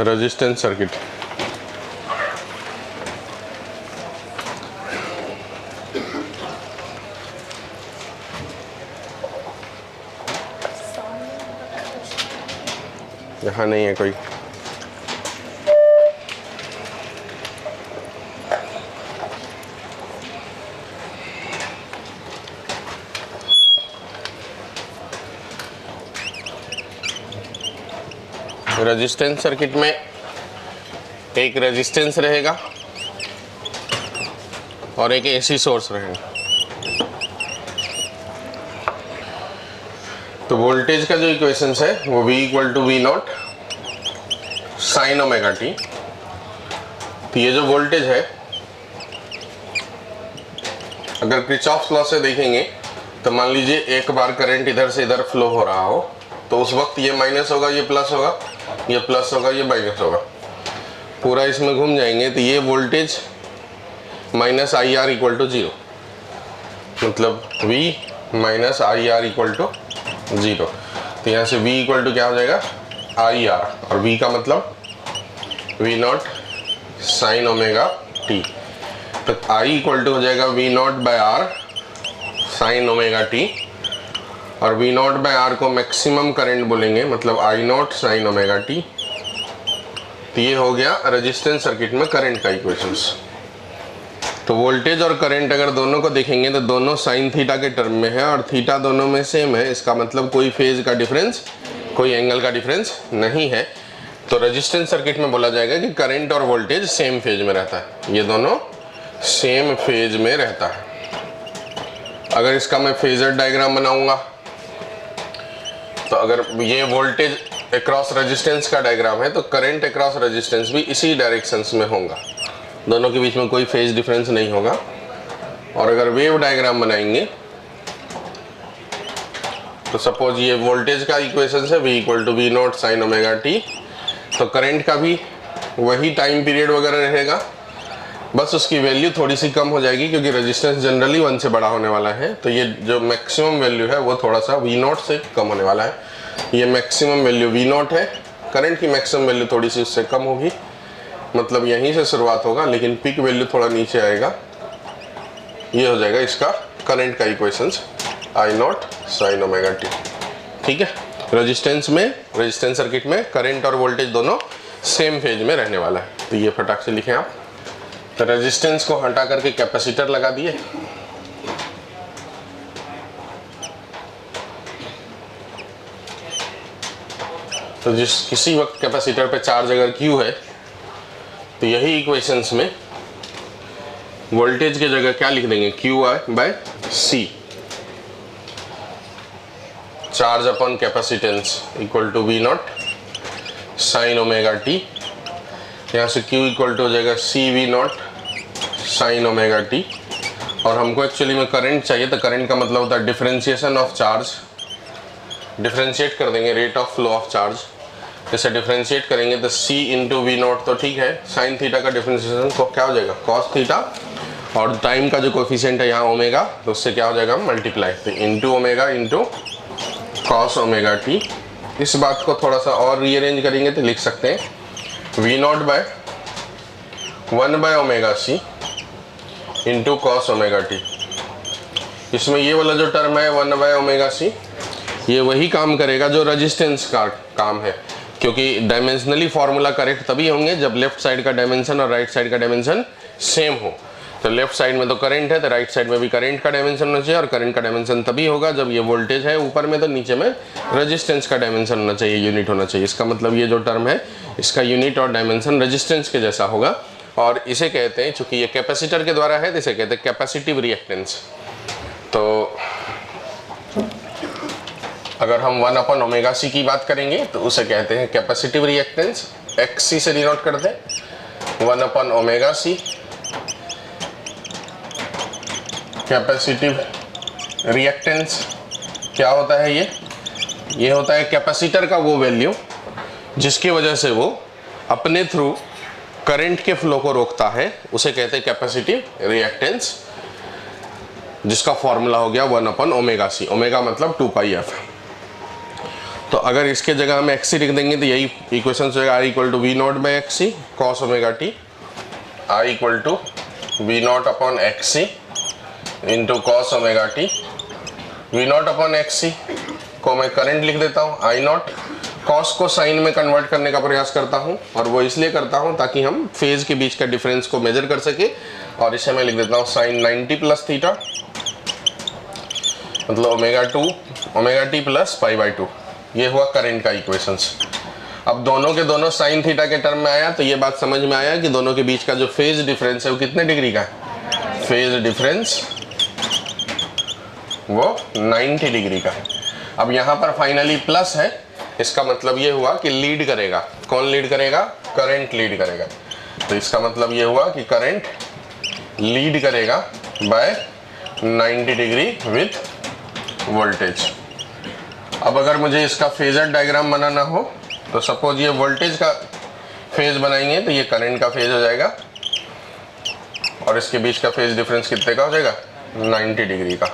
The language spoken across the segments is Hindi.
Resistance circuit. यहाँ नहीं है कोई। रेजिस्टेंस सर्किट में एक रेजिस्टेंस रहेगा और एक एसी सोर्स रहेगा। तो वोल्टेज का जो इक्वेशन है वो V equal to V naught sine omega t. तो ये जो वोल्टेज है, अगर किरचॉफ्स लॉ से देखेंगे तो मान लीजिए एक बार करंट इधर से इधर फ्लो हो रहा हो तो उस वक्त ये माइनस होगा, ये प्लस होगा, ये प्लस होगा, ये माइनस होगा, पूरा इसमें घूम जाएंगे। तो ये voltage minus I R equal to zero, मतलब V minus I R equal to zero. तो यहाँ से V इक्वल टू क्या हो जाएगा, आई आर, और V का मतलब V naught sine omega t. तो I इक्वल टू हो जाएगा V naught by R sine omega t, और V नॉट बाय आर को मैक्सिमम करंट बोलेंगे, मतलब I naught sine omega t. तो ये हो गया रेजिस्टेंस सर्किट में करंट का इक्वेशंस। तो वोल्टेज और करंट अगर दोनों को देखेंगे तो दोनों साइन थीटा के टर्म में है और थीटा दोनों में सेम है। इसका मतलब कोई फेज का डिफरेंस, कोई एंगल का डिफरेंस नहीं है। तो रेजिस्टेंस सर्किट में बोला जाएगा कि करंट और वोल्टेज सेम फेज में रहता है, ये दोनों सेम फेज में रहता है। अगर इसका मैं फेजर डायग्राम बनाऊंगा तो अगर ये वोल्टेज अक्रॉस रेजिस्टेंस का डायग्राम है तो करंट अक्रॉस रेजिस्टेंस भी इसी डायरेक्शंस में होगा, दोनों के बीच में कोई फेज डिफरेंस नहीं होगा। और अगर वेव डायग्राम बनाएंगे तो सपोज ये वोल्टेज का इक्वेशन है V equal to V naught sine omega t, तो करंट का भी वही टाइम पीरियड वगैरह रहेगा, बस उसकी वैल्यू थोड़ी सी कम हो जाएगी क्योंकि रेजिस्टेंस जनरली 1 से बड़ा होने वाला है। तो ये जो मैक्सिमम वैल्यू है वो थोड़ा सा V नॉट से कम होने वाला है। ये मैक्सिमम वैल्यू V नॉट है, करंट की मैक्सिमम वैल्यू थोड़ी सी उससे कम होगी, मतलब यहीं से शुरुआत होगा लेकिन पीक वैल्यू थोड़ा नीचे आएगा। ये हो जाएगा इसका करंट का equations I naught sine omega T. ठीक है, रेजिस्टेंस में, रेजिस्टेंस सर्किट में करंट और वोल्टेज दोनों सेम फेज में रहने वाला है। तो ये फटाक से लिखें आप। तो रेजिस्टेंस को हटा करके कैपेसिटर लगा दिए, तो जिस किसी वक्त कैपेसिटर पे चार्ज अगर Q है तो यही इक्वेशंस में वोल्टेज की जगह क्या लिख देंगे, QI by C, charge upon capacitance equal to V naught sine omega t. यहाँ से Q इक्वल टू हो जाएगा CV naught sine omega t. और हमको एक्चुअली में करंट चाहिए, तो करंट का मतलब होता है डिफरेंशिएशन ऑफ चार्ज, डिफरेंशिएट कर देंगे rate of flow of charge. जैसे डिफरेंशिएट करेंगे तो C इंटू वी नॉट तो ठीक है, साइन थीटा का डिफरेंशिएशन को क्या हो जाएगा कॉस थीटा, और टाइम का जो कोफिशिएंट है यहाँ ओमेगा, तो उससे क्या हो जाएगा मल्टीप्लाई, तो into omega into cos omega T. इस बात को थोड़ा सा और रीअरेंज करेंगे तो लिख सकते हैं V not by 1 bye omega C into cos omega t. इसमें ये वाला जो टर्म है 1 बाय ओमेगा सी, ये वही काम करेगा जो रेजिस्टेंस का काम है, क्योंकि डायमेंशनली फॉर्मूला करेक्ट तभी होंगे जब लेफ्ट साइड का डायमेंशन और राइट साइड का डायमेंशन सेम हो। तो लेफ्ट साइड में तो करंट है तो राइट साइड में भी करंट का डायमेंशन होना चाहिए, और करंट का डायमेंशन तभी होगा जब ये वोल्टेज है ऊपर में तो नीचे में रेजिस्टेंस का डायमेंशन होना चाहिए, यूनिट होना चाहिए। इसका मतलब ये जो टर्म है इसका यूनिट और डायमेंशन रेजिस्टेंस के जैसा होगा, और इसे कहते हैं, चूंकि ये कैपेसिटर के द्वारा है तो इसे कहते हैं कैपेसिटिव रिएक्टेंस। तो अगर हम 1 अपॉन ओमेगा सी की बात करेंगे तो उसे कहते हैं कैपेसिटिव रिएक्टेंस, XC से डिनोट करते हैं 1 upon omega C capacitive reactance. क्या होता है ये होता है कैपेसिटर का वो वैल्यू जिसकी वजह से वो अपने थ्रू करंट के फ्लो को रोकता है, उसे कहते हैं कैपेसिटिव रिएक्टेंस, जिसका फॉर्मूला हो गया 1 अपॉन ओमेगा सी। ओमेगा मतलब 2 पाई एफ। तो अगर इसके जगह हम एक्सी लिख देंगे तो यही इक्वेशन हो जाएगा, I equal to V not by XC cos omega t, I equal to V not upon XC into cos omega t. V not upon XC को मैं करंट लिख देता हूँ, आई नॉट। कॉस को साइन में कन्वर्ट करने का प्रयास करता हूँ, और वो इसलिए करता हूँ ताकि हम फेज के बीच का डिफरेंस को मेजर कर सके, और इसे मैं लिख देता हूँ साइन 90 प्लस थीटा, मतलब omega T plus pi by 2। ये हुआ करंट का इक्वेशंस। अब दोनों के दोनों साइन थीटा के टर्म में आया तो ये बात समझ में आया कि दोनों के बीच का जो फेज डिफरेंस है वो कितने डिग्री का है। फेज डिफरेंस वो 90 डिग्री का है। अब यहाँ पर फाइनली प्लस है, इसका मतलब ये हुआ कि लीड करेगा। कौन लीड करेगा? करंट लीड करेगा। तो इसका मतलब ये हुआ कि करंट लीड करेगा बाय 90 डिग्री विथ वोल्टेज। अब अगर मुझे इसका फेजर डायग्राम बनाना हो तो सपोज ये वोल्टेज का फेज बनाएंगे तो ये करंट का फेज हो जाएगा, और इसके बीच का फेज डिफरेंस कितने का हो जाएगा? 90 डिग्री का।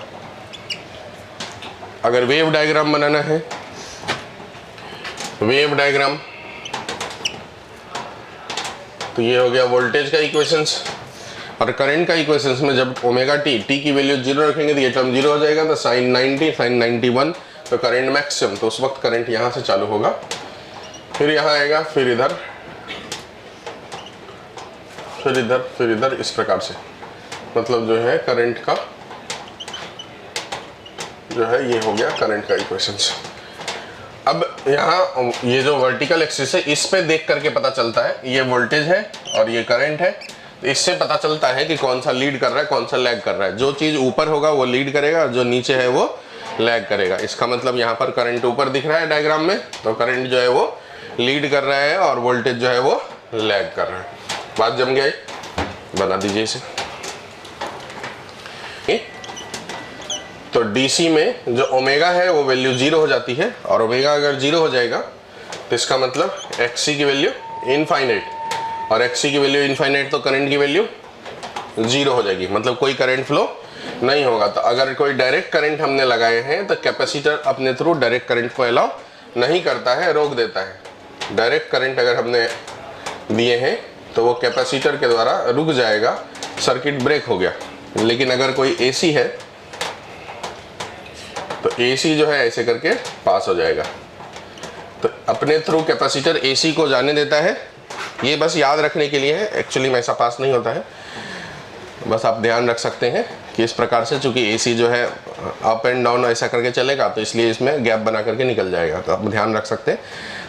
अगर वेव डायग्राम बनाना है, वेव डायग्राम, तो ये हो गया वोल्टेज का इक्वेशंस। और करंट का इक्वेशंस में जब ओमेगा टी की वैल्यू 0 रखेंगे तो ये टर्म 0 हो जाएगा, तो साइन 90 साइन 91, तो करंट मैक्सिमम। तो उस वक्त करंट यहाँ से चालू होगा, फिर यहाँ आएगा, फिर इधर, फिर इधर, फिर इधर, इस प्रकार से। मतलब जो है करंट का जो है ये हो गया करंट का इक्वेशंस। अब यहाँ ये जो वर्टिकल एक्सिस है इस पे देख करके पता चलता है, ये वोल्टेज है और ये करंट है, तो इससे पता चलता है कि कौन सा लीड कर रहा है कौन सा लैग कर रहा है। जो चीज़ ऊपर होगा वो लीड करेगा और जो नीचे है वो लैग करेगा। इसका मतलब यहाँ पर करंट ऊपर दिख रहा है डायग्राम में, तो करंट जो है वो लीड कर रहा है और वोल्टेज जो है वो लैग कर रहा है। बात जम गई? बना दीजिए इसे। तो डीसी में जो ओमेगा है वो वैल्यू 0 हो जाती है, और ओमेगा अगर 0 हो जाएगा तो इसका मतलब एक्सी की वैल्यू इनफाइनाइट, और एक्सी की वैल्यू इनफाइनाइट तो करंट की वैल्यू 0 हो जाएगी, मतलब कोई करंट फ्लो नहीं होगा। तो अगर कोई डायरेक्ट करंट हमने लगाए हैं तो कैपेसिटर अपने थ्रू डायरेक्ट करंट को अलाउ नहीं करता है, रोक देता है। डायरेक्ट करंट अगर हमने दिए हैं तो वो कैपेसिटर के द्वारा रुक जाएगा, सर्किट ब्रेक हो गया। लेकिन अगर कोई एसी है तो एसी जो है ऐसे करके पास हो जाएगा, तो अपने थ्रू कैपेसिटर एसी को जाने देता है। ये बस याद रखने के लिए है, एक्चुअली में ऐसा पास नहीं होता है, बस आप ध्यान रख सकते हैं कि इस प्रकार से, चूंकि एसी जो है अप एंड डाउन ऐसा करके चलेगा तो इसलिए इसमें गैप बना करके निकल जाएगा, तो आप ध्यान रख सकते हैं।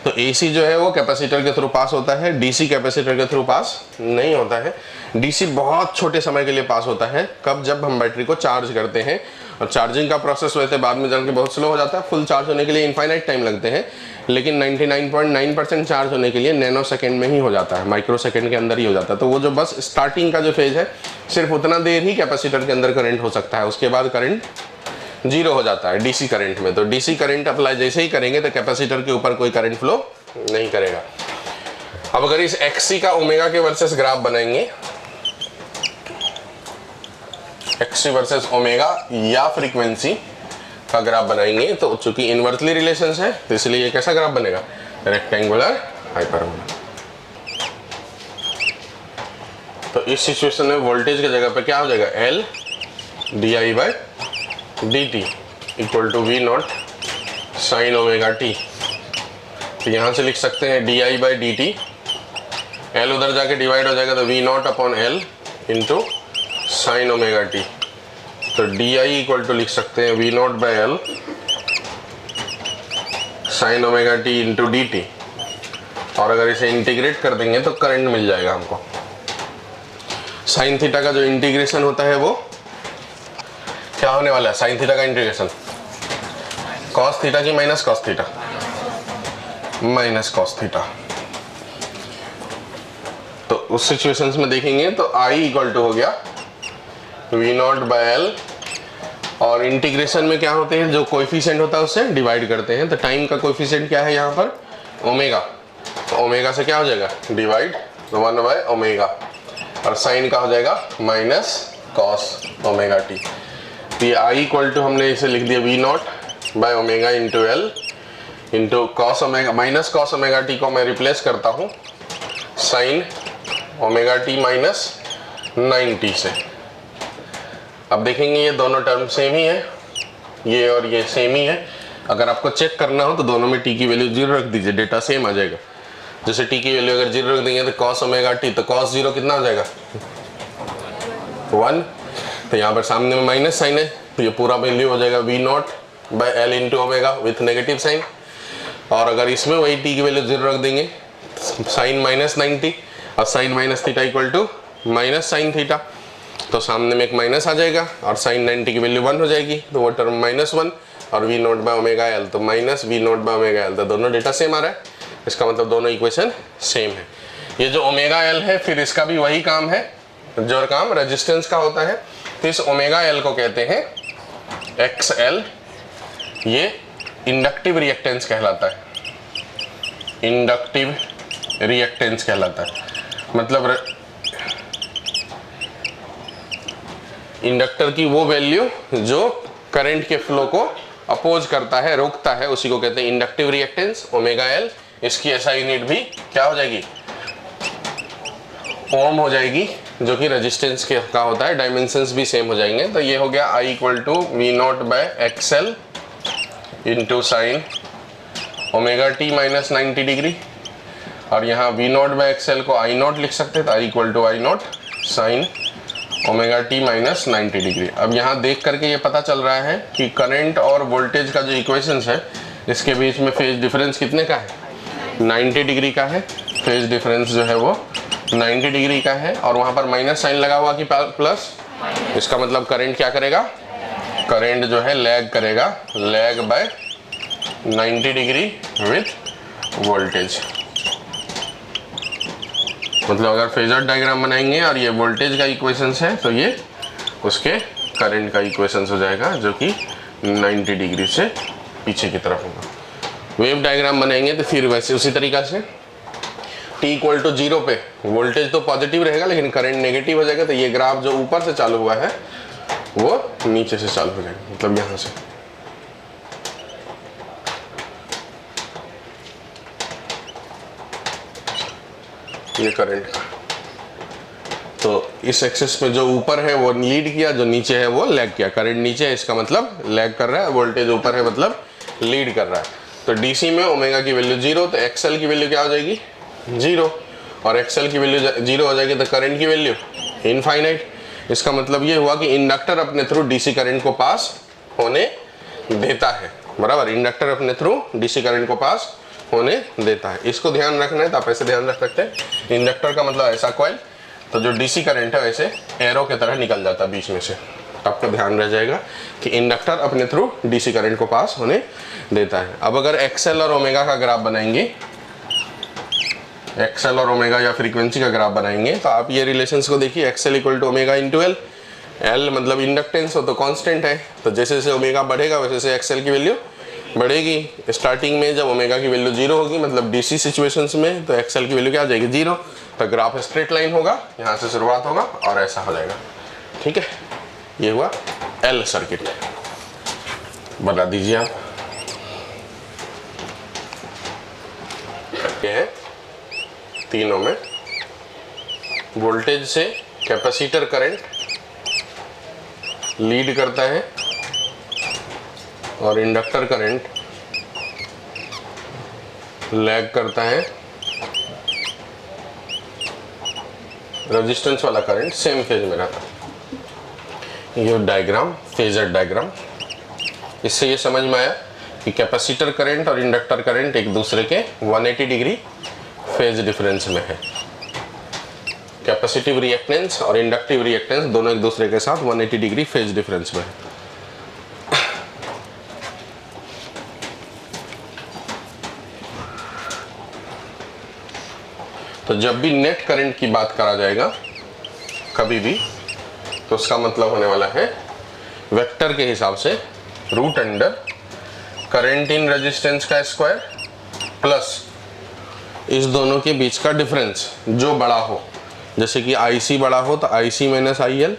तो एसी जो है वो कैपेसिटर के थ्रू पास होता है, डीसी कैपेसिटर के थ्रू पास नहीं होता है। डीसी बहुत छोटे समय के लिए पास होता है, कब? जब हम बैटरी को चार्ज करते हैं, और चार्जिंग का प्रोसेस वैसे बाद में जाकर बहुत स्लो हो जाता है। फुल चार्ज होने के लिए इनफाइनाइट टाइम लगते हैं, लेकिन 99.9% चार्ज होने के लिए नैनो सेकेंड में ही हो जाता है, माइक्रो सेकेंड के अंदर ही हो जाता है। तो वो जो बस स्टार्टिंग का जो फेज है सिर्फ उतना देर ही कैपेसिटर के अंदर करंट हो सकता है, उसके बाद करंट 0 हो जाता है डीसी करंट में। तो डीसी करंट अप्लाई जैसे ही करेंगे तो कैपेसिटर के ऊपर कोई करंट फ्लो नहीं करेगा। अब अगर इस एक्सी का ओमेगा के वर्सेस ग्राफ बनाएंगे, एक्सी वर्सेस ओमेगा या फ्रीक्वेंसी का ग्राफ बनाएंगे, तो चूंकि इनवर्सली रिलेशंस है तो इसलिए ये कैसा ग्राफ बनेगा? Rectangular hyperbola. तो इस सिचुएशन में वोल्टेज की जगह पे क्या हो जाएगा? L d I by d t equal to V not sine omega t. तो यहाँ से लिख सकते हैं d I by d t, L उधर जाके डिवाइड हो जाएगा तो V not upon L into sine omega t. तो डी आई इक्वल टू लिख सकते हैं V not by L sine omega t into d t, और अगर इसे इंटीग्रेट कर देंगे तो करंट मिल जाएगा हमको। साइन थीटा का जो इंटीग्रेशन होता है वो क्या होने वाला है? साइन थीटा का इंटीग्रेशन कॉस थीटा की minus cos theta, minus cos theta. तो उस सिचुएशंस में देखेंगे तो आई इक्वल टू हो गया वी नॉट बाय एल, और इंटीग्रेशन में क्या होते हैं? जो कोएफिशिएंट होता है उससे डिवाइड करते हैं। तो टाइम का कोएफिशिएंट क्या है यहाँ पर? ओमेगा। तो ओमेगा से क्या हो जाएगा? डिवाइड 1 बाय ओमेगा, और साइन का हो जाएगा माइनस कॉस ओमेगा टी। तो ये आई इक्वल टू हमने इसे लिख दिया V not by omega into L into cos omega minus cos omega t को मैं रिप्लेस करता हूँ साइन ओमेगा टी माइनस 90 से। अब देखेंगे ये दोनों टर्म सेम ही है, ये और ये सेम ही है। अगर आपको चेक करना हो तो दोनों में टी की वैल्यू 0 रख दीजिए, डेटा सेम आ जाएगा। जैसे टी की वैल्यू अगर 0 रख देंगे तो कॉस ओमेगा टी, तो कॉस 0 कितना हो जाएगा 1। तो यहाँ पर सामने में माइनस साइन है तो ये पूरा वैल्यू हो जाएगा V not by L into omega with negative sign. और अगर इसमें वही टी की वैल्यू 0 रख देंगे साइन माइनस 90 और sine minus theta equal to minus sine theta, तो सामने में एक माइनस आ जाएगा और साइन 90 की वैल्यू 1 हो जाएगी, तो वो टर्म -1 और V not by omega L, तो minus V not by omega L, तो दोनों डेटा सेम आ रहा है। इसका मतलब दोनों इक्वेशन सेम है। ये जो ओमेगा एल है फिर इसका भी वही काम है जो काम रेजिस्टेंस का होता है। तो इस ओमेगा एल को कहते हैं एक्स एल, ये इंडक्टिव रिएक्टेंस कहलाता है, इंडक्टिव रिएक्टेंस कहलाता है। मतलब इंडक्टर की वो वैल्यू जो करंट के फ्लो को अपोज करता है, रोकता है, उसी को कहते हैं इंडक्टिव रिएक्टेंस ओमेगा एल। इसकी एसआई यूनिट भी क्या हो जाएगी ओम हो जाएगी, जो कि रेजिस्टेंस के का होता है, डायमेंशंस भी सेम हो जाएंगे। तो ये हो गया I equal to V not by X L into sine omega t minus 90 degree, और यहाँ V not by X L को आई नॉट लिख सकते हैं, तो I equal to I not sine omega t minus 90 degree. अब यहाँ देख करके ये पता चल रहा है कि करंट और वोल्टेज का जो इक्वेशंस है इसके बीच में फेज डिफरेंस कितने का है 90 डिग्री का है। फेज डिफरेंस जो है वो 90 डिग्री का है और वहाँ पर माइनस साइन लगा हुआ कि प्लस, इसका मतलब करंट क्या करेगा, करंट जो है लैग करेगा, lag by 90 degree with voltage. मतलब अगर फेजर डायग्राम बनाएंगे और ये वोल्टेज का इक्वेशंस है तो ये उसके करंट का इक्वेशंस हो जाएगा जो कि 90 डिग्री से पीछे की तरफ होगा। वेव डायग्राम बनाएंगे तो फिर वैसे उसी तरीका से t इक्वल टू 0 पे वोल्टेज तो पॉजिटिव रहेगा लेकिन करंट नेगेटिव हो जाएगा, तो ये ग्राफ जो ऊपर से चालू हुआ है वो नीचे से चालू हो जाएगा, मतलब यहाँ से। ये करंट का, तो इस एक्सिस में जो ऊपर है वो लीड किया, जो नीचे है वो लैग किया। करंट नीचे है इसका मतलब लैग कर रहा है, वोल्टेज ऊपर है मतलब लीड कर रहा है। तो डीसी में ओमेगा की वैल्यू 0, तो एक्सएल की वैल्यू क्या हो जाएगी 0, और एक्सएल की वैल्यू 0 हो जाएगी तो करंट की वैल्यू इनफाइनाइट। इसका मतलब ये हुआ कि इंडक्टर अपने थ्रू डीसी करंट को पास होने देता है, बराबर। इंडक्टर अपने थ्रू डीसी करंट को पास होने देता है, इसको ध्यान रखना है। तो आप ऐसे ध्यान रख सकते हैं, इंडक्टर का मतलब ऐसा कॉइल, तो जो डीसी करंट है वैसे एरो की तरह निकल जाता है बीच में से। आपका ध्यान रह जाएगा कि इंडक्टर अपने थ्रू डीसी करंट को पास होने देता है। अब अगर एक्सएल और ओमेगा का ग्राफ बनाएंगे, एक्सएल और ओमेगा या फ्रीक्वेंसी का ग्राफ बनाएंगे, तो आप ये रिलेशंस को देखिए, XL equal to omega into L. L मतलब इंडक्टेंस हो तो कांस्टेंट है, तो जैसे जैसे ओमेगा बढ़ेगा वैसे वैसे एक्सएल की वैल्यू बढ़ेगी। स्टार्टिंग में जब ओमेगा की वैल्यू 0 होगी, मतलब डीसी सिचुएशंस में, तो एक्सएल की वैल्यू क्या आ जाएगी 0, तो ग्राफ स्ट्रेट लाइन होगा, यहाँ से शुरुआत होगा और ऐसा हो जाएगा। ठीक है, ये हुआ एल सर्किट। बता दीजिए आप, ये है तीनों में वोल्टेज से कैपेसिटर करंट लीड करता है और इंडक्टर करंट लैग करता है। रेजिस्टेंस वाला करंट सेम फेज में रहता है। ये डायग्राम फेजर डायग्राम, इससे ये समझ में आया कि कैपेसिटर करंट और इंडक्टर करंट एक दूसरे के 180 डिग्री फेज डिफरेंस में है। कैपेसिटिव रिएक्टेंस और इंडक्टिव रिएक्टेंस दोनों एक दूसरे के साथ 180 डिग्री फेज डिफरेंस में है। तो जब भी नेट करंट की बात करा जाएगा कभी भी, तो उसका मतलब होने वाला है वेक्टर के हिसाब से root under current in resistance का स्क्वायर प्लस इस दोनों के बीच का डिफरेंस जो बड़ा हो। जैसे कि IC बड़ा हो तो IC माइनस IL,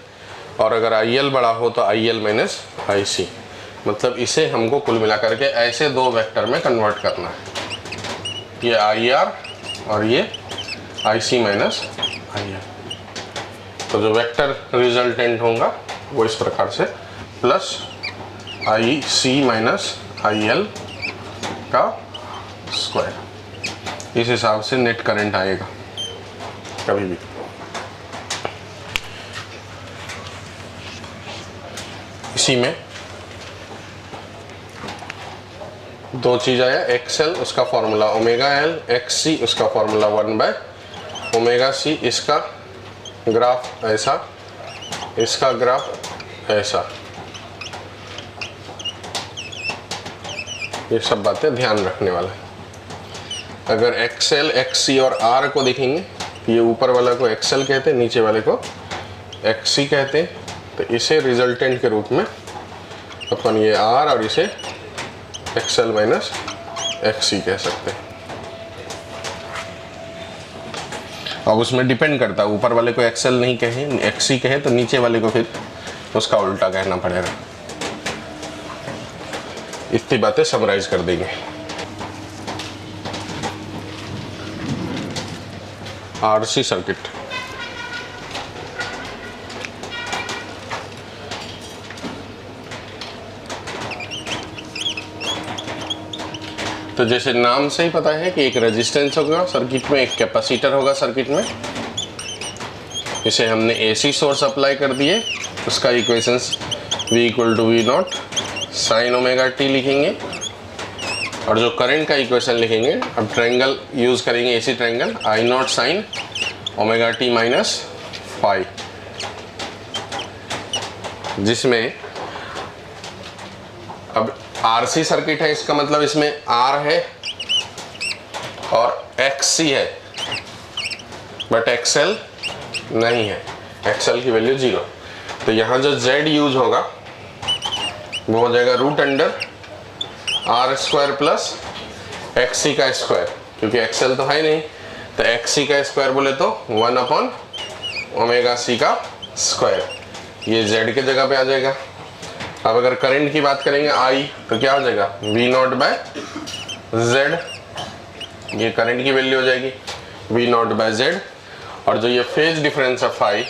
और अगर IL बड़ा हो तो IL माइनस IC। मतलब इसे हमको कुल मिला करके ऐसे दो वेक्टर में कन्वर्ट करना है, ये आई आर और ये आई सी माइनस आई एल। तो जो वेक्टर रिजल्टेंट होगा वो इस प्रकार से plus I C minus I L का स्क्वायर, इस हिसाब से नेट करंट आएगा कभी भी। इसी में दो चीज आया, एक्सएल उसका फॉर्मूला ओमेगा एल, एक्स सी उसका फॉर्मूला 1/ओमेगा सी, इसका ग्राफ ऐसा, इसका ग्राफ ऐसा। ये सब बातें ध्यान रखने वाला है। अगर एक्सएल, एक्स सी और आर को देखेंगे, ये ऊपर वाला को एक्सएल कहते हैं, नीचे वाले को एक्स सी कहते हैं। तो इसे रिजल्टेंट के रूप में अपन ये आर और इसे एक्सएल माइनस एक्स सी कह सकते हैं। अब उसमें डिपेंड करता है, ऊपर वाले को एक्सएल नहीं कहे, एक्स सी कहे तो नीचे वाले को फिर उसका उल्टा कहना पड़ेगा। इतनी बातें समराइज कर देंगे। आरसी सर्किट, तो जैसे नाम से ही पता है कि एक रेजिस्टेंस होगा सर्किट में, एक कैपेसिटर होगा सर्किट में। इसे हमने एसी सोर्स अप्लाई कर दिए, उसका equations V equal to V not sine omega t लिखेंगे। और जो करंट का इक्वेशन लिखेंगे, अब ट्रायंगल यूज करेंगे, AC triangle, I not sine omega t minus five, जिसमें अब आरसी सर्किट है, इसका मतलब इसमें आर है और एक्ससी है, बट एक्सएल नहीं है, एक्सएल की वैल्यू 0। तो यहाँ जो जेड यूज होगा वो हो जाएगा root under R square plus XC का स्क्वायर, क्योंकि एक्सएल तो है नहीं, तो एक्ससी का स्क्वायर बोले तो 1/ओमेगा सी का स्क्वायर, ये जेड के जगह पे आ जाएगा। अब अगर करंट की बात करेंगे आई, तो क्या हो जाएगा वी नॉट बाय जेड, ये करंट की वैल्यू हो जाएगी वी नॉट बाय जेड। और जो ये फेज डिफरेंस है फाई,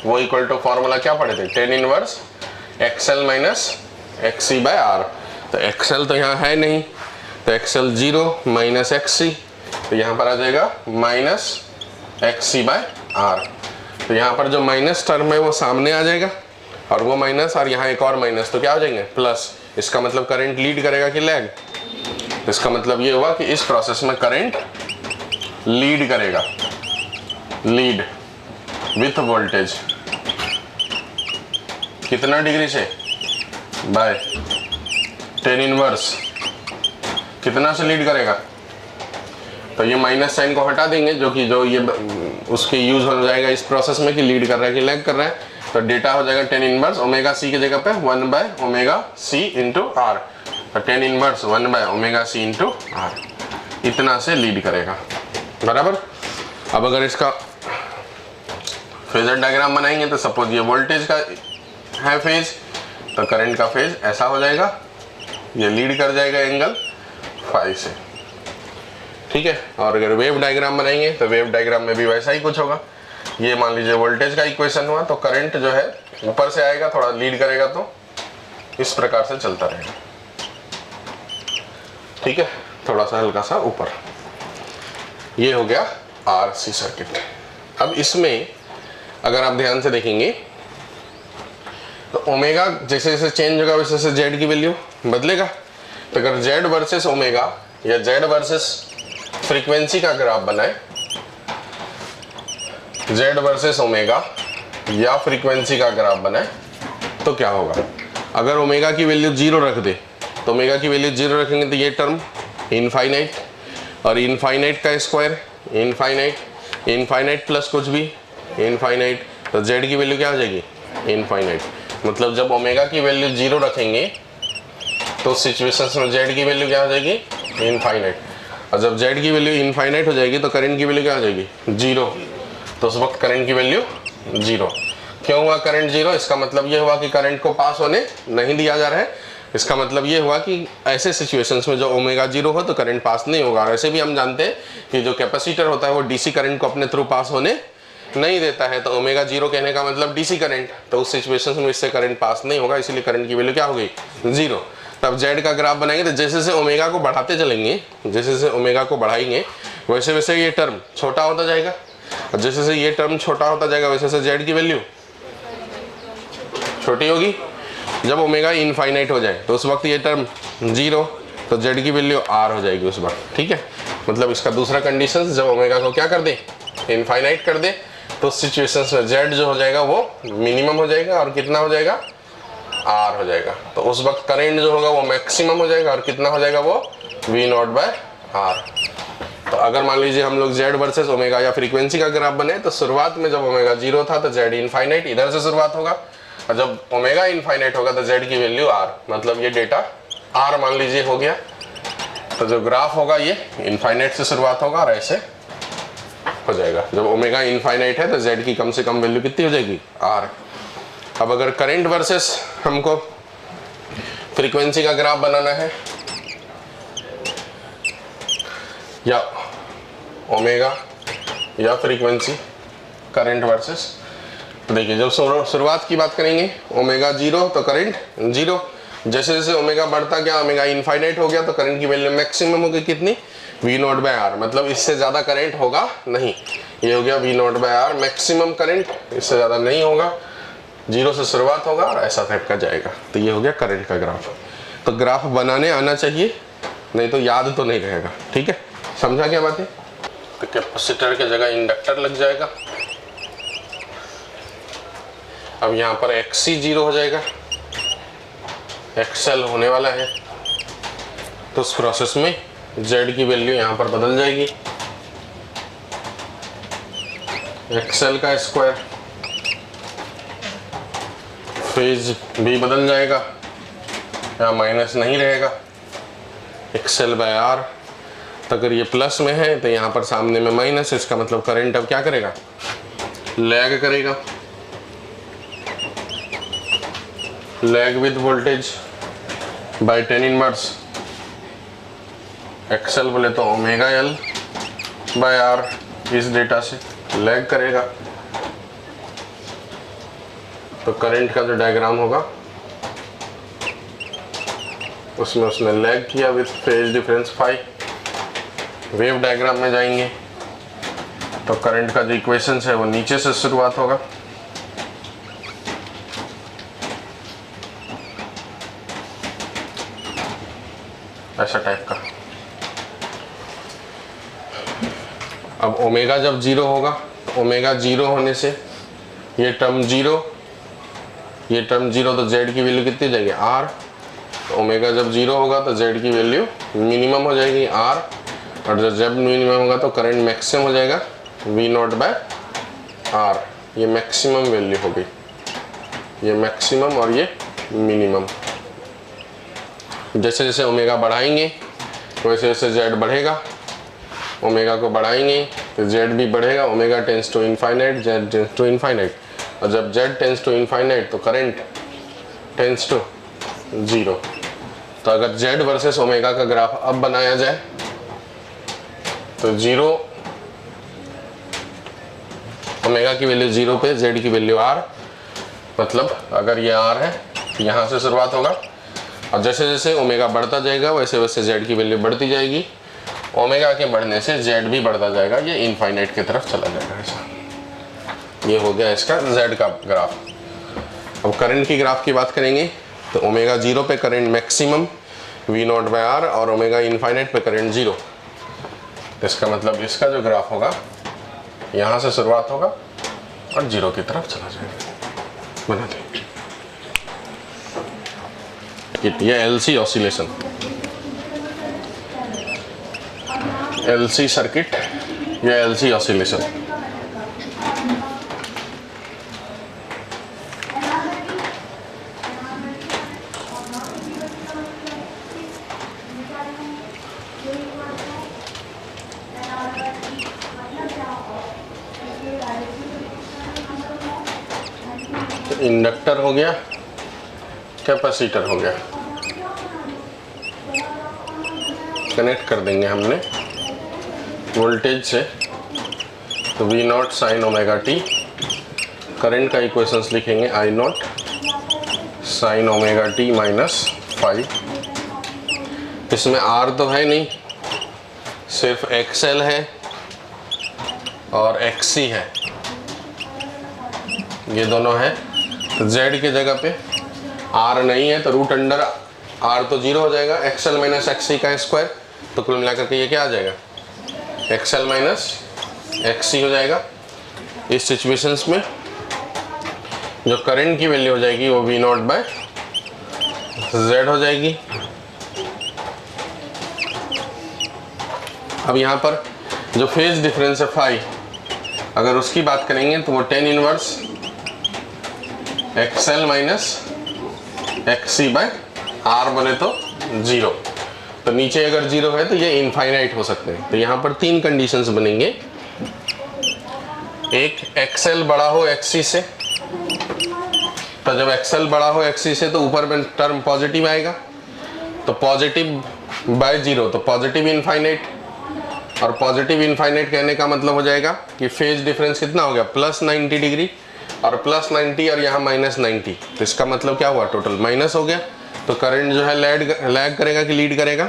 वो इक्वल टू फॉर्मूला क्या पढ़े थे, tan inverse XL minus XC by R. तो एक्सएल तो यहाँ है नहीं, तो एक्सएल 0 माइनस एक्ससी, तो यहाँ पर आ जाएगा माइनस एक्ससी बाय आर। तो यहाँ पर जो माइनस टर्म है वो सामने आ जाएगा, और वो माइनस और यहाँ एक और माइनस, तो क्या हो जाएंगे प्लस। इसका मतलब करंट लीड करेगा कि लैग, इसका मतलब ये हुआ कि इस प्रोसेस में करंट लीड करेगा, लीड विथ वोल्टेज कितना डिग्री से, बाय टेन इनवर्स कितना से लीड करेगा। तो ये माइनस साइन को हटा देंगे, जो कि जो ये उसके यूज हो जाएगा इस प्रोसेस में कि लीड कर रहा है कि लैग कर रहा है। तो डेटा हो जाएगा टेन इनवर्स ओमेगा सी की जगह पे 1/ओमेगा सी इंटू आर, तो टेन इनवर्स 1/ओमेगा सी इंटू आर, इतना से लीड करेगा, बराबर। अब अगर इसका फेजर डायग्राम बनाएंगे, तो सपोज ये वोल्टेज का है फेज, तो करंट का फेज ऐसा हो जाएगा, ये लीड कर जाएगा एंगल फाई से, ठीक है। और अगर वेव डायग्राम बनाएंगे, तो वेव डायग्राम में भी वैसा ही कुछ होगा। ये मान लीजिए वोल्टेज का इक्वेशन हुआ, तो करंट जो है ऊपर से आएगा, थोड़ा लीड करेगा, तो इस प्रकार से चलता रहेगा, ठीक है, थोड़ा सा हल्का सा ऊपर। ये हो गया आरसी सर्किट। अब इसमें अगर आप ध्यान से देखेंगे, तो ओमेगा जैसे जैसे चेंज होगा वैसे वैसे जेड की वैल्यू बदलेगा। तो अगर जेड वर्सेस ओमेगा या जेड वर्सेस फ्रीक्वेंसी का ग्राफ बनाए, जेड वर्सेस ओमेगा या फ्रीक्वेंसी का ग्राफ बनाए, तो क्या होगा। अगर ओमेगा की वैल्यू 0 रख दे, तो ओमेगा की वैल्यू 0 रखेंगे तो ये टर्म इनफाइनाइट, और इनफाइनाइट का स्क्वायर इनफाइनाइट, इनफाइनाइट प्लस कुछ भी इनफाइनाइट, तो जेड की वैल्यू क्या हो जाएगी इनफाइनाइट। मतलब जब ओमेगा की वैल्यू 0 रखेंगे तो सिचुएशंस में जेड की वैल्यू क्या हो जाएगी इनफाइनाइट, और जब जेड की वैल्यू इनफाइनाइट हो जाएगी तो करंट की वैल्यू क्या हो जाएगी 0, तो उस वक्त करंट की वैल्यू 0। क्यों हुआ करंट 0, इसका मतलब ये हुआ कि करंट को पास होने नहीं दिया जा रहा है, इसका मतलब ये हुआ कि ऐसे सिचुएशंस में जो ओमेगा 0 हो तो करंट पास नहीं होगा। और ऐसे भी हम जानते हैं कि जो कैपेसिटर होता है वो डीसी करंट को अपने थ्रू पास होने नहीं देता है, तो ओमेगा 0 कहने का मतलब डीसी करंट, तो उस सिचुएशन में इससे करंट पास नहीं होगा, इसीलिए करंट की वैल्यू क्या हो गई 0। तब जेड का ग्राफ बनाएंगे तो जैसे जैसे ओमेगा को बढ़ाते चलेंगे, जैसे जैसे ओमेगा को बढ़ाएंगे वैसे वैसे ये टर्म छोटा होता जाएगा, और जैसे जैसे ये टर्म छोटा होता जाएगा वैसे वैसे जेड की वैल्यू छोटी होगी। जब ओमेगा इनफाइनाइट हो जाए तो उस वक्त ये टर्म 0, तो जेड की वैल्यू r हो जाएगी उस वक्त, ठीक है। मतलब इसका दूसरा कंडीशन, जब ओमेगा को क्या कर दे, इनफाइनाइट कर दे, तो सिचुएशंस में जेड जो हो जाएगा वो मिनिमम हो जाएगा, और कितना हो जाएगा, r हो जाएगा। तो उस वक्त करंट जो होगा वो मैक्सिमम हो जाएगा, और कितना हो जाएगा वो v0/r। तो अगर मान लीजिए हम लोग जेड वर्सेस ओमेगा या फ्रीक्वेंसी का ग्राफ बने, तो शुरुआत में जब ओमेगा 0 था तो जेड इनफाइनाइट इधर से शुरुआत होगा, और जब ओमेगा इनफाइनाइट होगा तो जेड की वैल्यू r, मतलब ये डेटा r मान लीजिए हो गया। तो जो ग्राफ होगा ये इनफाइनाइट से शुरुआत होगा और ऐसे हो जाएगा। जब ओमेगा इनफाइनाइट है तो जेड की कम से कम वैल्यू कितनी हो जाएगी, r। अब अगर करंट वर्सेस हमको फ्रीक्वेंसी का ग्राफ बनाना है, या ओमेगा या फ्रीक्वेंसी करंट वर्सेस, तो देखिए जब शुरुआत की बात करेंगे ओमेगा 0 तो करंट 0, जैसे जैसे ओमेगा बढ़ता गया, ओमेगा इनफाइनाइट हो गया, तो करंट की वैल्यू मैक्सिमम होगी कितनी, v0/r, मतलब इससे ज़्यादा करंट होगा नहीं। ये हो गया v0/r मैक्सिमम करंट, इससे ज़्यादा नहीं होगा, 0 से शुरुआत होगा और ऐसा टाइप का जाएगा। तो ये हो गया करंट का ग्राफ। तो ग्राफ बनाने आना चाहिए, नहीं तो याद तो नहीं रहेगा, ठीक है। समझा क्या बात है। तो कैपेसिटर की जगह इंडक्टर लग जाएगा। अब यहाँ पर XC 0 हो जाएगा, XL होने वाला है, तो उस प्रोसेस में Z की वैल्यू यहाँ पर बदल जाएगी, XL का स्क्वायर, फेज भी बदल जाएगा, यहाँ माइनस नहीं रहेगा, XL/R। तो अगर ये प्लस में है तो यहाँ पर सामने में माइनस, इसका मतलब करंट अब क्या करेगा, लैग करेगा, lag with voltage bye 10 inverse. XL बोले तो ओमेगा L/R, इस डेटा से लैग करेगा। तो करंट का जो डायग्राम होगा उसमें उसने लैग किया with phase difference phi. Wave diagram में जाएंगे तो करंट का जो इक्वेशन है वो नीचे से शुरुआत होगा, ऐसा टाइप का। अब ओमेगा जब 0 होगा तो ओमेगा 0 होने से ये टर्म 0, ये टर्म 0, तो जेड की वैल्यू कितनी जाएगी, r। तो ओमेगा जब 0 होगा तो जेड की वैल्यू मिनिमम हो जाएगी r, और जब मिनिमम होगा तो करंट मैक्सिमम हो जाएगा v0/r। ये मैक्सिमम वैल्यू हो गई, ये मैक्सिमम और ये मिनिमम। जैसे जैसे ओमेगा बढ़ाएंगे वैसे वैसे जेड बढ़ेगा, ओमेगा को बढ़ाएंगे तो जेड भी बढ़ेगा, omega tends to infinite, Z tends to infinite, और जब जेड टेंस टू इनफाइनाइट तो करंट टेंस टू 0। तो अगर जेड वर्सेस ओमेगा का ग्राफ अब बनाया जाए तो 0, ओमेगा की वैल्यू 0 पे, जेड की वैल्यू r, मतलब अगर ये r है यहाँ से शुरुआत होगा, और जैसे जैसे ओमेगा बढ़ता जाएगा वैसे वैसे जेड की वैल्यू बढ़ती जाएगी, ओमेगा के बढ़ने से जेड भी बढ़ता जाएगा, ये इनफाइनाइट की तरफ चला जाएगा ऐसा। ये हो गया इसका जेड का ग्राफ। अब करंट की ग्राफ की बात करेंगे तो ओमेगा 0 पे करंट मैक्सिमम v0/r, और ओमेगा इनफाइनाइट पे करंट 0। तो इसका मतलब इसका जो ग्राफ होगा यहाँ से शुरुआत होगा और 0 की तरफ चला जाएगा। बना दें ये LC ऑसिलेशन, LC सर्किट या LC ऑसिलेशन। इंडक्टर हो गया, कैपेसिटर हो गया, कनेक्ट कर देंगे हमने वोल्टेज से, तो V not sine omega t. Current का इक्वेशंस लिखेंगे I not sine omega t minus 5। इसमें आर तो है नहीं, सिर्फ एक्सएल है और एक्सी है, ये दोनों है। तो जेड की जगह पे आर नहीं है तो रूट अंडर आर तो 0 हो जाएगा, एक्सएल माइनस एक्सी का स्क्वायर। तो कुल मिलाकर के ये क्या आ जाएगा, एक्सएल माइनस एक्सी हो जाएगा। इस सिचुएशंस में जो करंट की वैल्यू हो जाएगी वो वी नॉट बाय जेड हो जाएगी। अब यहाँ पर जो फेज डिफरेंस है फाई, अगर उसकी बात करेंगे तो वो 10 inverse XL minus XC by R बोले तो 0। तो नीचे अगर 0 है तो ये इनफाइनाइट हो सकते हैं। तो यहाँ पर 3 कंडीशंस बनेंगे। एक, एक्सएल बड़ा हो एक्सी से, तो जब एक्सएल बड़ा हो एक्सी से तो ऊपर में टर्म पॉजिटिव आएगा, तो पॉजिटिव बाय 0 तो पॉजिटिव इनफाइनाइट। और पॉजिटिव इनफाइनाइट कहने का मतलब हो जाएगा कि फेज डिफरेंस कितना हो गया, प्लस 90 डिग्री, और प्लस 90 और यहाँ माइनस 90। तो इसका मतलब क्या हुआ, टोटल माइनस हो गया। तो करंट जो है लैग करेगा कि लीड करेगा,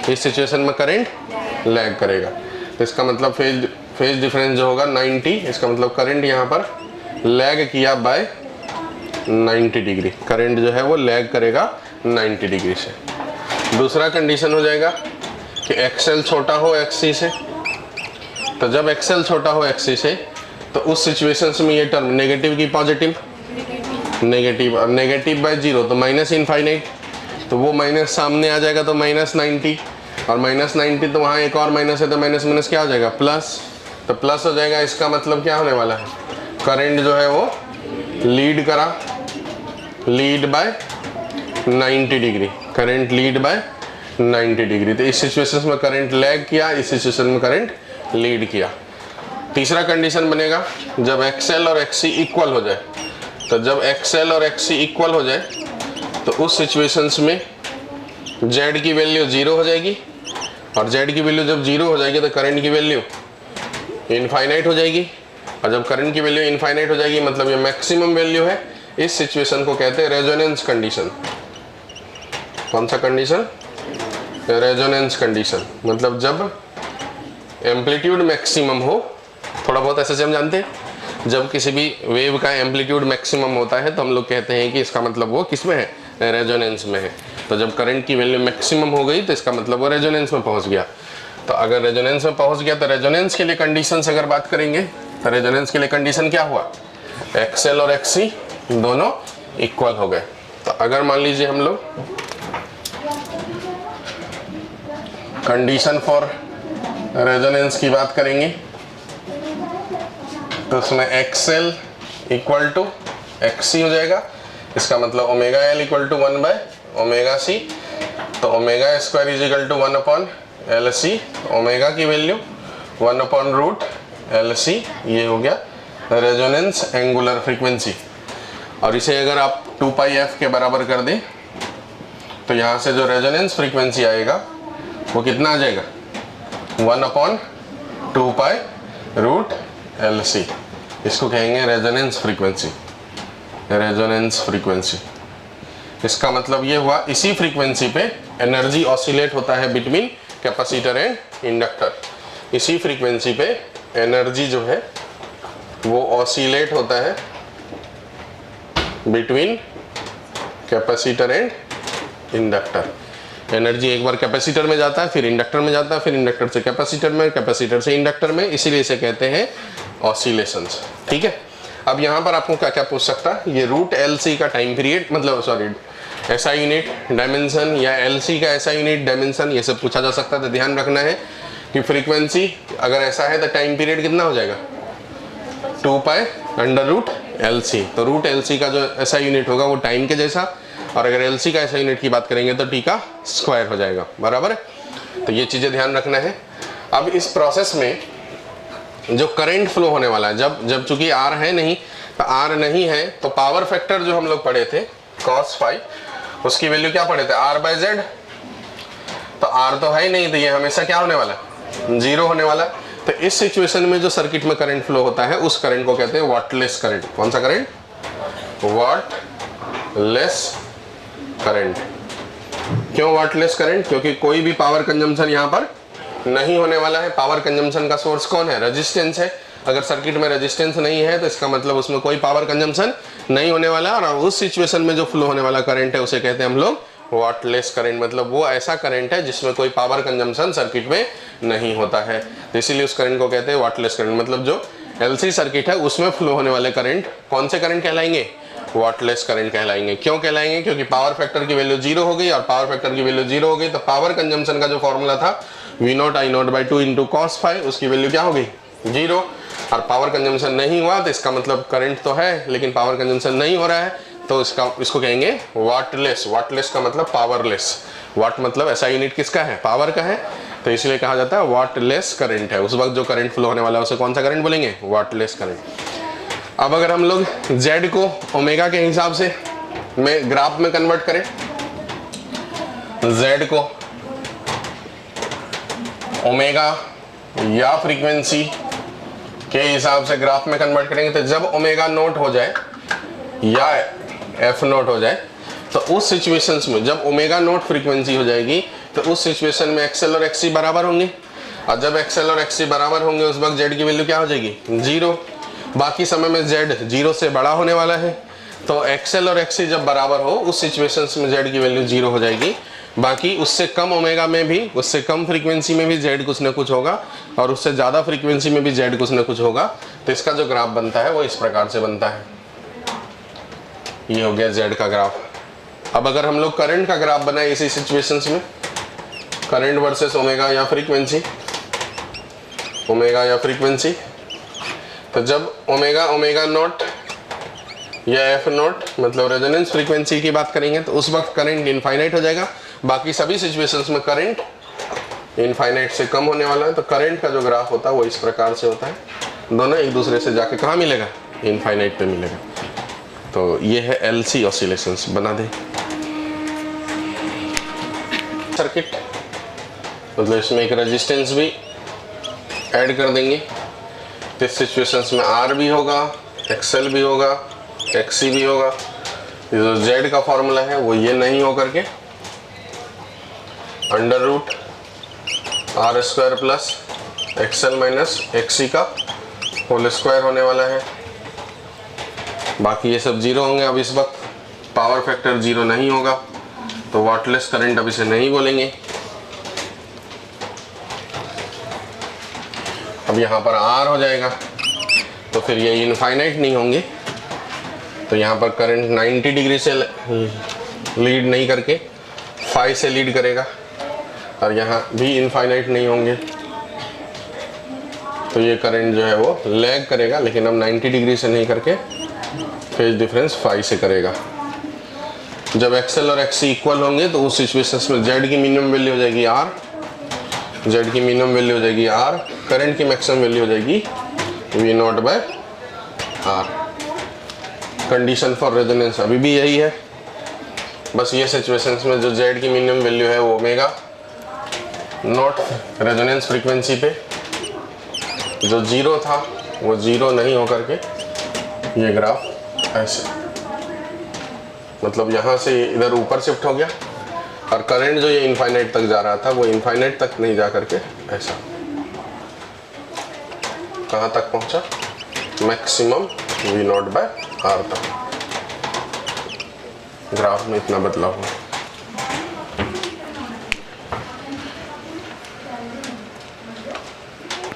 इस सिचुएशन में करंट लैग करेगा। तो इसका मतलब फेज डिफरेंस जो होगा 90, इसका मतलब करंट यहाँ पर लैग किया बाय 90 डिग्री। करंट जो है वो लैग करेगा 90 डिग्री से। दूसरा कंडीशन हो जाएगा कि एक्सएल छोटा हो एक्सी से। तो जब एक्सएल छोटा हो एक्सी से तो उस सिचुएशंस में ये टर्म नेगेटिव की पॉजिटिव, नेगेटिव, और नेगेटिव बाय 0 तो माइनस इनफाइनाइट, तो वो माइनस सामने आ जाएगा तो माइनस 90, और माइनस 90 तो वहाँ एक और माइनस है तो माइनस माइनस क्या हो जाएगा, प्लस। तो प्लस हो जाएगा। इसका मतलब क्या होने वाला है, करंट जो है वो lead by 90 degree, current lead by 90 degree. तो इस सिचुएशन में करंट लैग किया, इस सिचुएशन में करंट लीड किया। तीसरा कंडीशन बनेगा जब एक्सएल और एक्सी इक्वल हो जाए। तो जब एक्सएल और एक्सी इक्वल हो जाए तो उस सिचुएशंस में जेड की वैल्यू 0 हो जाएगी, और जेड की वैल्यू जब 0 हो जाएगी तो करंट की वैल्यू इनफाइनाइट हो जाएगी। और जब करंट की वैल्यू इनफाइनाइट हो जाएगी मतलब ये मैक्सिमम वैल्यू है। इस सिचुएशन को कहते हैं रेजोनेंस कंडीशन। कौन सा कंडीशन, रेजोनेंस कंडीशन। मतलब जब एम्पलीट्यूड मैक्सिमम हो, थोड़ा बहुत ऐसे से हम जानते हैं, जब किसी भी वेव का एम्पलीट्यूड मैक्सिमम होता है तो हम लोग कहते हैं कि इसका मतलब वो किस में है, रेजोनेंस में है। तो जब करंट की वैल्यू मैक्सिमम हो गई तो इसका मतलब वो रेजोनेंस में पहुंच गया। तो अगर रेजोनेंस में पहुंच गया तो रेजोनेंस के लिए कंडीशन अगर बात करेंगे तो रेजोनेंस के लिए कंडीशन क्या हुआ, एक्सएल और एक्सी दोनों इक्वल हो गए। तो अगर मान लीजिए हम लोग कंडीशन फॉर रेजोनेंस की बात करेंगे तो उसमें एक्सएल इक्वल टू एक्सी हो जाएगा। इसका मतलब omega L equal to 1 bye omega C. तो omega square is equal to 1 upon L C, omega की value 1 upon root L C, ये हो गया रेजोनेंस एंगुलर फ्रीक्वेंसी। और इसे अगर आप 2 पाई एफ के बराबर कर दें तो यहाँ से जो रेजोनेंस फ्रीक्वेंसी आएगा वो कितना आ जाएगा, 1 upon 2 pi root L C. इसको कहेंगे रेजोनेंस फ्रीक्वेंसी, रेजोनेंस फ्रीक्वेंसी। इसका मतलब ये हुआ इसी फ्रीक्वेंसी पे एनर्जी ऑसिलेट होता है बिटवीन कैपेसिटर एंड इंडक्टर। इसी फ्रीक्वेंसी पे एनर्जी जो है वो ऑसिलेट होता है between capacitor and inductor. Energy एक बार कैपेसिटर में जाता है, फिर इंडक्टर में जाता है, फिर इंडक्टर से कैपेसिटर में, कैपेसिटर से इंडक्टर में, इसीलिए इसे कहते हैं ऑसिलेशंस। ठीक है। अब यहाँ पर आपको क्या क्या पूछ सकता है, ये रूट एल सी का टाइम पीरियड, मतलब सॉरी एसआई यूनिट डायमेंशन या एल सी का एसआई यूनिट डायमेंशन, ये सब पूछा जा सकता है। तो ध्यान रखना है कि फ्रीक्वेंसी अगर ऐसा है तो टाइम पीरियड कितना हो जाएगा, 2 pi under root L C. तो रूट एल सी का जो एसआई यूनिट होगा वो टाइम के जैसा, और अगर एल सी का एसआई यूनिट की बात करेंगे तो टी का स्क्वायर हो जाएगा, बराबर है। तो ये चीज़ें ध्यान रखना है। अब इस प्रोसेस में जो करंट फ्लो होने वाला है, जब चूंकि आर है नहीं, तो आर नहीं है तो पावर फैक्टर जो हम लोग पढ़े थे cos फाई, उसकी वैल्यू क्या पढ़े थे, आर बाय जेड। तो तो R तो है ही नहीं, तो ये हमेशा क्या होने वाला है, 0 होने वाला। तो इस सिचुएशन में जो सर्किट में करंट फ्लो होता है उस करंट को कहते हैं वाटलेस करंट। कौन सा करंट, वाटलेस करंट। क्यों वाटलेस करंट, क्योंकि कोई भी पावर कंजम्पशन यहाँ पर नहीं होने वाला है। पावर कंजम्पशन का सोर्स कौन है, रेजिस्टेंस है। अगर सर्किट में रेजिस्टेंस नहीं है तो इसका मतलब उसमें कोई पावर कंजम्पशन नहीं होने वाला, और उस सिचुएशन में जो फ्लो होने वाला करंट है उसे कहते हैं हम लोग वाटलेस करंट। मतलब वो ऐसा करंट है जिसमें कोई पावर कंजम्पशन सर्किट में नहीं होता है, तो इसीलिए उस करंट को कहते हैं वाटलेस करंट। मतलब जो एलसी सर्किट है उसमें फ्लो होने वाले करंट कौन से करंट कहलाएंगे, वाटलेस करंट कहलाएंगे। क्यों कहलाएंगे, क्योंकि पावर फैक्टर की वैल्यू 0 हो गई, और पावर फैक्टर की वैल्यू 0 हो गई तो पावर कंजम्पशन का जो फॉर्मूला था V0 I0 by 2 into cos phi, उसकी वैल्यू क्या हो गई, 0। और पावर कंजम्पशन नहीं हुआ तो इसका मतलब करंट तो है लेकिन पावर कंजम्पशन नहीं हो रहा है, तो इसको कहेंगे वाटलेस। वाटलेस का मतलब पावरलेस। वाट मतलब ऐसा यूनिट किसका है, पावर का है, तो इसलिए कहा जाता है वाटलेस करंट है। उस वक्त जो करंट फ्लो होने वाला है उसे कौन सा करंट बोलेंगे, वाटलेस करंट। अब अगर हम लोग Z को ओमेगा के हिसाब से में ग्राफ में कन्वर्ट करें, Z को ओमेगा या फ्रीक्वेंसी के हिसाब से ग्राफ में कन्वर्ट करेंगे, तो जब ओमेगा नोट हो जाए या एफ नोट हो जाए, तो उस सिचुएशंस में जब ओमेगा नोट फ्रीक्वेंसी हो जाएगी तो उस सिचुएशन में एक्सएल और एक्ससी बराबर होंगे, और जब एक्सएल और एक्ससी बराबर होंगे उस वक्त जेड की वैल्यू क्या हो जाएगी, 0। बाकी समय में जेड 0 से बड़ा होने वाला है, तो एक्सएल और एक्ससी जब बराबर हो उस सिचुएशंस में जेड की वैल्यू 0 हो जाएगी। बाकी उससे कम ओमेगा में भी, उससे कम फ्रीक्वेंसी में भी जेड कुछ ना कुछ होगा, और उससे ज़्यादा फ्रीक्वेंसी में भी जेड कुछ ना कुछ होगा। तो इसका जो ग्राफ बनता है वो इस प्रकार से बनता है। ये हो गया जेड का ग्राफ। अब अगर हम लोग करंट का ग्राफ बनाए इसी सिचुएशंस में, करंट वर्सेस ओमेगा या फ्रीक्वेंसी, ओमेगा या फ्रीक्वेंसी, तो जब ओमेगा नॉट या एफ नॉट मतलब रेजोनेंस फ्रीक्वेंसी की बात करेंगे तो उस वक्त करंट इनफाइनाइट हो जाएगा। बाकी सभी सिचुएशंस में करंट इनफाइनाइट से कम होने वाला है। तो करंट का जो ग्राफ होता है वो इस प्रकार से होता है, दोनों एक दूसरे से जाके कहाँ मिलेगा, इनफाइनाइट पे मिलेगा। तो ये है एलसी ऑसिलेशंस। बना दे सर्किट, मतलब इसमें एक रेजिस्टेंस भी ऐड कर देंगे। तो इस सिचुएशंस में आर भी होगा, एक्सएल भी होगा, एक्ससी भी होगा। ये जो जेड का फॉर्मूला है वो ये नहीं हो करके under root R square plus XL minus XC का होल स्क्वायर होने वाला है। बाकी ये सब 0 होंगे। अब इस वक्त पावर फैक्टर 0 नहीं होगा तो वाटलेस करंट अब इसे नहीं बोलेंगे। अब यहाँ पर आर हो जाएगा तो फिर ये इनफाइनाइट नहीं होंगे, तो यहाँ पर करंट 90 डिग्री से लीड नहीं करके फाई से लीड करेगा, और यहाँ भी इनफाइनाइट नहीं होंगे, तो ये करंट जो है वो लैग करेगा, लेकिन अब 90 डिग्री से नहीं करके फेज डिफरेंस फाई से करेगा। जब एक्सएल और एक्ससी इक्वल होंगे तो उस सिचुएशन में जेड की मिनिमम वैल्यू हो जाएगी आर, जेड की मिनिमम वैल्यू हो जाएगी आर, करंट की मैक्सिमम वैल्यू हो जाएगी V not by R. Condition for resonance अभी भी यही है, बस ये सिचुएशंस में जो जेड की मिनिमम वैल्यू है वो ओमेगा नॉट रेजोनेंस फ्रीक्वेंसी पे जो 0 था वो 0 नहीं होकर के ये ग्राफ ऐसे, मतलब यहाँ से इधर ऊपर शिफ्ट हो गया, और करंट जो ये इनफाइनाइट तक जा रहा था वो इनफाइनाइट तक नहीं जा करके ऐसा कहाँ तक पहुँचा, maximum V not by R तक। ग्राफ में इतना बदलाव हुआ।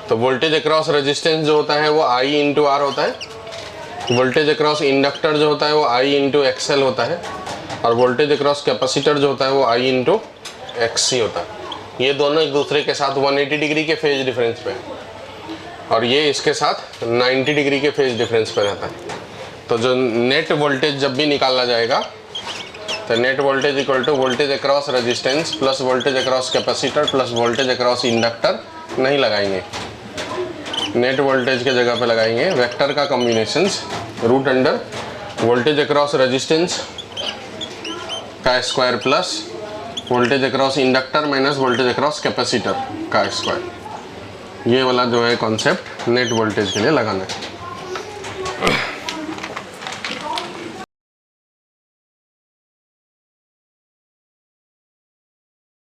तो वोल्टेज अक्रॉस रेजिस्टेंस जो होता है वो आई इंटू आर होता है, वोल्टेज अक्रॉस इंडक्टर जो होता है वो आई इंटू एक्सएल होता है, और वोल्टेज अक्रॉस कैपेसिटर जो होता है वो आई इंटू एक्ससी होता है। ये दोनों एक दूसरे के साथ 180 डिग्री के फेज डिफरेंस पे, और ये इसके साथ 90 डिग्री के फेज डिफरेंस पे रहता है। तो जो नेट वोल्टेज जब भी निकाला जाएगा तो net voltage equal to voltage across resistance plus voltage across capacitor plus voltage across inductor नहीं लगाएंगे, नेट वोल्टेज के जगह पे लगाएंगे वेक्टर का combinations root under voltage across resistance का square plus voltage across inductor minus voltage across capacitor का स्क्वायर। ये वाला जो है कॉन्सेप्ट नेट वोल्टेज के लिए लगाना है।